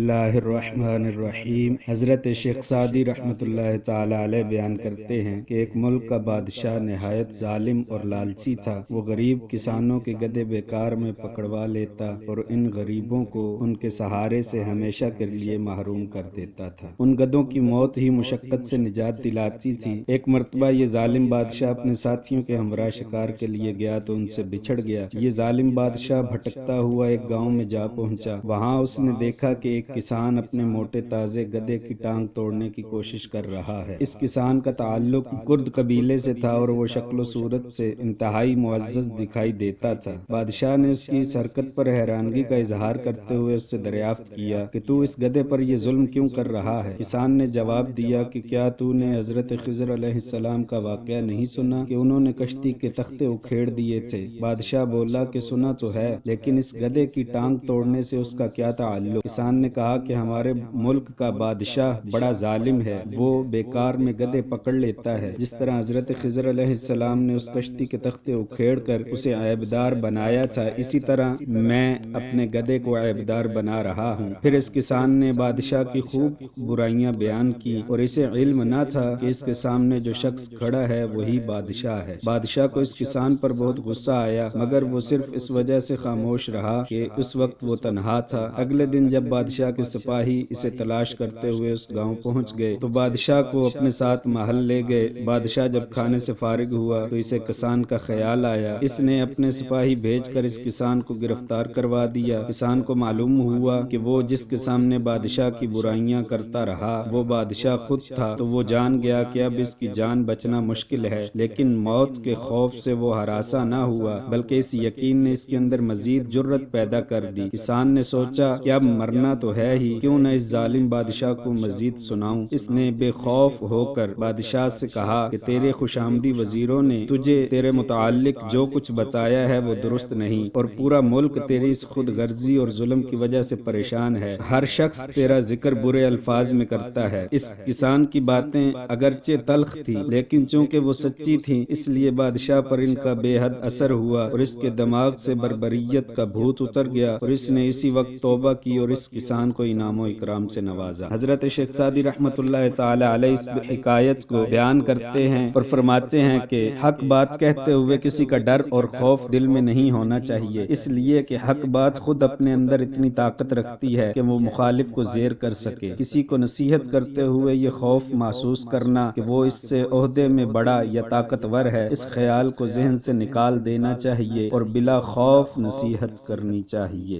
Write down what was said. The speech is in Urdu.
اللہ الرحمن الرحیم۔ حضرت شیخ سعدی رحمۃ اللہ تعالی علیہ بیان کرتے ہیں کہ ایک ملک کا بادشاہ نہایت ظالم اور لالچی تھا۔ وہ غریب کسانوں کے گدھے بیکار میں پکڑوا لیتا اور ان غریبوں کو ان کے سہارے سے ہمیشہ کے لیے محروم کر دیتا تھا۔ ان گدھوں کی موت ہی مشقت سے نجات دلاتی تھی۔ ایک مرتبہ یہ ظالم بادشاہ اپنے ساتھیوں کے ہمراہ شکار کے لیے گیا تو ان سے بچھڑ گیا۔ یہ ظالم بادشاہ بھٹکتا ہوا ایک گاؤں میں جا پہنچا۔ وہاں اس نے دیکھا کہ ایک کسان اپنے موٹے تازے گدھے کی ٹانگ توڑنے کی کوشش کر رہا ہے۔ اس کسان کا تعلق کرد قبیلے سے تھا اور وہ شکل و صورت سے انتہائی معزز دکھائی دیتا تھا۔ بادشاہ نے اس کی اس حرکت پر حیرانگی کا اظہار کرتے ہوئے اس سے دریافت کیا کہ تو اس گدھے پر یہ ظلم کیوں کر رہا ہے؟ کسان نے جواب دیا کہ کیا تو نے حضرت خضر علیہ السلام کا واقعہ نہیں سنا کہ انہوں نے کشتی کے تختے اکھیڑ دیے تھے؟ بادشاہ بولا کہ سنا تو ہے، لیکن اس گدھے کی ٹانگ توڑنے سے اس کا کیا تعلق؟ کسان نے کہا کہ ہمارے ملک کا بادشاہ بڑا ظالم ہے، وہ بیکار میں گدھے پکڑ لیتا ہے۔ جس طرح حضرت خضر علیہ السلام نے اس کشتی کے تختے اکھیڑ کر اسے عیبدار بنایا تھا، اسی طرح میں اپنے گدھے کو عیبدار بنا رہا ہوں۔ پھر اس کسان نے بادشاہ کی خوب برائیاں بیان کی اور اسے علم نہ تھا کہ اس کے سامنے جو شخص کھڑا ہے وہی بادشاہ ہے۔ بادشاہ کو اس کسان پر بہت غصہ آیا، مگر وہ صرف اس وجہ سے خاموش رہا کہ اس وقت وہ تنہا تھا۔ اگلے دن جب بادشاہ کے سپاہی اسے تلاش کرتے ہوئے اس گاؤں پہنچ گئے تو بادشاہ کو اپنے ساتھ محل لے گئے۔ بادشاہ جب کھانے سے فارغ ہوا تو اسے کسان کا خیال آیا۔ اس نے اپنے سپاہی بھیج کر اس کسان کو گرفتار کروا دیا۔ کسان کو معلوم ہوا کہ وہ جس کے سامنے بادشاہ کی برائیاں کرتا رہا وہ بادشاہ خود تھا، تو وہ جان گیا کہ اب اس کی جان بچنا مشکل ہے، لیکن موت کے خوف سے وہ ہراساں نہ ہوا، بلکہ اس یقین نے اس کے اندر مزید جرأت پیدا کر دی۔ کسان نے سوچا کہ اب مرنا تو ہے ہی، کیوں نہ اس ظالم بادشاہ کو مزید سناؤں۔ اس نے بے خوف ہو کر بادشاہ سے کہا کہ تیرے خوشامدی وزیروں نے تجھے تیرے متعلق جو کچھ بتایا ہے وہ درست نہیں، اور پورا ملک تیری اس خود غرضی اور ظلم کی وجہ سے پریشان ہے۔ ہر شخص تیرا ذکر برے الفاظ میں کرتا ہے۔ اس کسان کی باتیں اگرچہ تلخ تھی لیکن چونکہ وہ سچی تھیں اس لیے بادشاہ پر ان کا بے حد اثر ہوا اور اس کے دماغ سے بربریت کا بھوت اتر گیا اور اس نے اسی وقت توبہ کی اور اس کسان کو انعام و اکرام سے نوازا۔ حضرت شیخ سعدی رحمۃ اللہ تعالی علیہ اس حکایت کو بیان کرتے ہیں اور فرماتے ہیں کہ حق بات کہتے ہوئے کسی کا ڈر اور خوف دل میں نہیں ہونا چاہیے، اس لیے کہ حق بات خود اپنے اندر اتنی طاقت رکھتی ہے کہ وہ مخالف کو زیر کر سکے۔ کسی کو نصیحت کرتے ہوئے یہ خوف محسوس کرنا کہ وہ اس سے عہدے میں بڑا یا طاقتور ہے، اس خیال کو ذہن سے نکال دینا چاہیے اور بلا خوف نصیحت کرنی چاہیے۔